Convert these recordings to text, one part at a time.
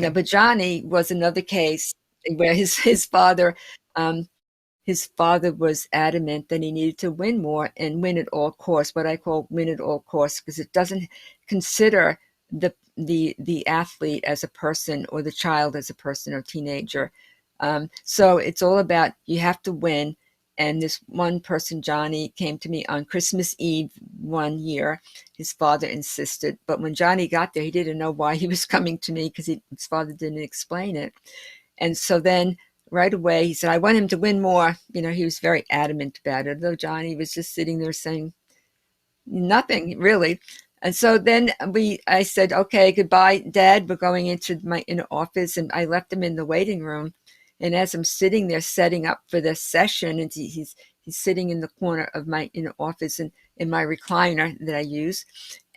Now, Okay. but Johnny was another case where um, his father was adamant that he needed to win more and win at all costs, what I call win at all costs, because it doesn't consider the athlete as a person or the child as a person or teenager. So it's all about you have to win. And this one person, Johnny, came to me on Christmas Eve one year. His father insisted, but when Johnny got there, he didn't know why he was coming to me because his father didn't explain it. And so then right away, he said, I want him to win more. He was very adamant about it, though Johnny was just sitting there saying nothing really. And so then I said, okay, goodbye, Dad. We're going into my inner office. And I left him in the waiting room. And as I'm sitting there setting up for this session, and he's sitting in the corner of my inner office and in my recliner that I use.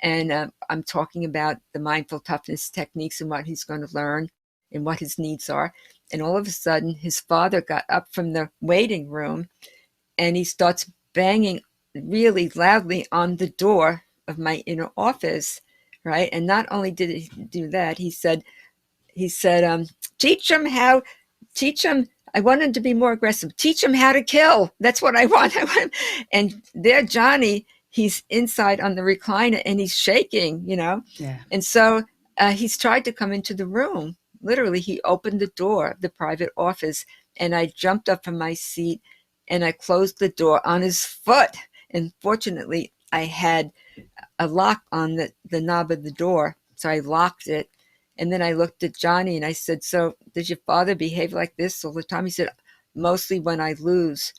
And I'm talking about the mindful toughness techniques and what he's going to learn and what his needs are. And all of a sudden, his father got up from the waiting room and he starts banging really loudly on the door of my inner office, right? And not only did he do that, he said, teach him how, teach him. I want him to be more aggressive. Teach him how to kill. That's what I want. And there, Johnny, he's inside on the recliner and he's shaking. Yeah. And so he's tried to come into the room. Literally, he opened the door of the private office, and I jumped up from my seat and I closed the door on his foot. And fortunately, I had a lock on the knob of the door. So I locked it. And then I looked at Johnny and I said, so does your father behave like this all the time? He said, mostly when I lose.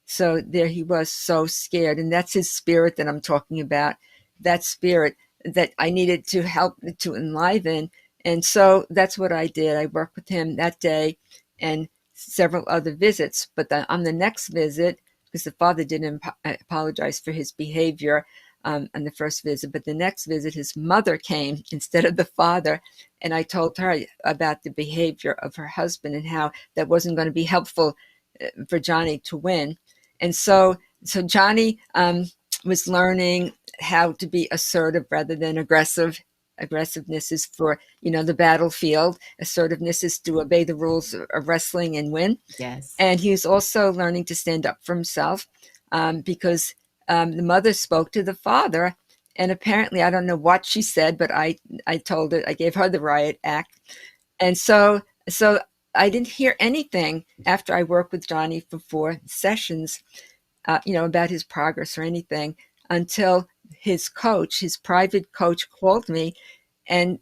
So there he was, so scared. And that's his spirit that I'm talking about, that spirit that I needed to help to enliven. And so that's what I did. I worked with him that day and several other visits. But on the next visit, because the father didn't apologize for his behavior on the first visit, but the next visit, his mother came instead of the father. And I told her about the behavior of her husband and how that wasn't going to be helpful for Johnny to win. And so Johnny was learning how to be assertive rather than aggressive. Aggressiveness is for, the battlefield. Assertiveness is to obey the rules of wrestling and win. Yes. And he was also learning to stand up for himself because the mother spoke to the father. And apparently, I don't know what she said, but I told her, I gave her the riot act. And so I didn't hear anything after I worked with Johnny for 4 sessions, about his progress or anything until his coach, his private coach, called me and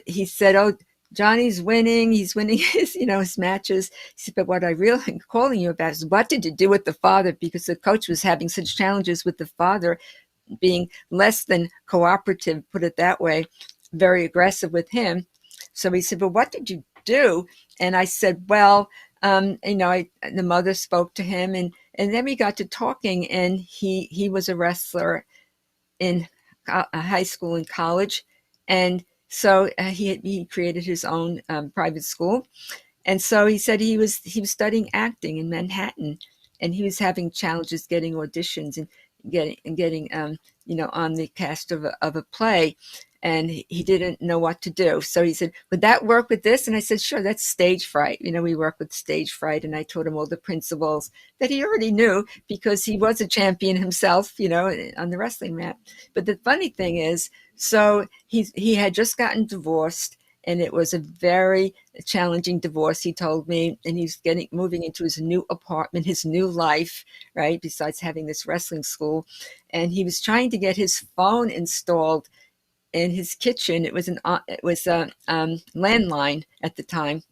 he said, "Oh, Johnny's winning. He's winning his matches." He said, "But what I really am calling you about is what did you do with the father?" Because the coach was having such challenges with the father being less than cooperative, put it that way, very aggressive with him. So he said, "But what did you do?" And I said, "Well, the mother spoke to him, and then we got to talking, and he was a wrestler in high school and college, and so he created his own private school, and so he said he was studying acting in Manhattan, and he was having challenges getting auditions and getting on the cast of a play, and he didn't know what to do. So he said, "Would that work with this?" And I said, "Sure, that's stage fright. We work with stage fright." And I taught him all the principles that he already knew because he was a champion himself, on the wrestling mat. But the funny thing is, so he had just gotten divorced, and it was a very challenging divorce, he told me, and he's moving into his new apartment, his new life, right, besides having this wrestling school. And he was trying to get his phone installed in his kitchen. It was a landline at the time,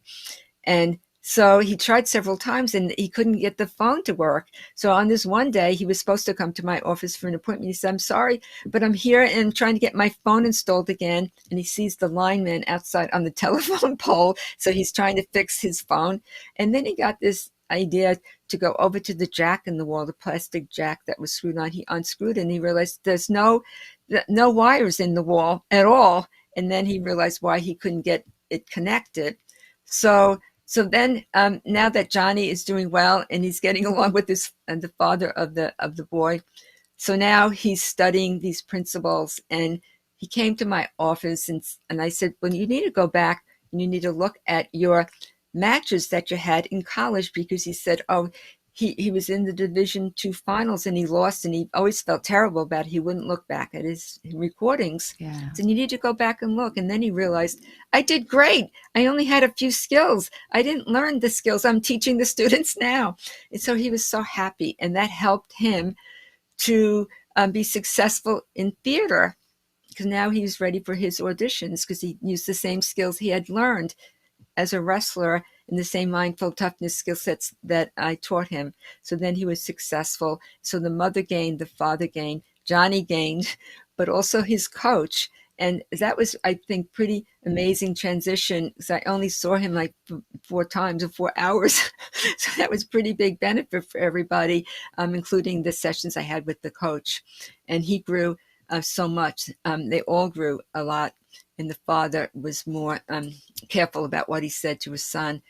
and so he tried several times and he couldn't get the phone to work. So on this one day, he was supposed to come to my office for an appointment. He said, "I'm sorry, but I'm here and I'm trying to get my phone installed again." And he sees the lineman outside on the telephone pole. So he's trying to fix his phone. And then he got this idea to go over to the jack in the wall, the plastic jack that was screwed on. He unscrewed it and he realized there's no wires in the wall at all. And then he realized why he couldn't get it connected. So then, now that Johnny is doing well and he's getting along with the father of the boy, so now he's studying these principles. And he came to my office and I said, "Well, you need to go back and you need to look at your matches that you had in college, because he said, oh, he was in the Division II finals and he lost, and he always felt terrible about it. He wouldn't look back at his recordings. Yeah. So you need to go back and look. And then he realized, I did great. I only had a few skills. I didn't learn the skills I'm teaching the students now. And so he was so happy, and that helped him to be successful in theater, because now he was ready for his auditions, because he used the same skills he had learned as a wrestler in the same mindful toughness skill sets that I taught him. So then he was successful. So the mother gained, the father gained, Johnny gained, but also his coach. And that was, I think, pretty amazing transition, because I only saw him like 4 times or 4 hours. So that was pretty big benefit for everybody, including the sessions I had with the coach. And he grew so much. They all grew a lot. And the father was more careful about what he said to his son,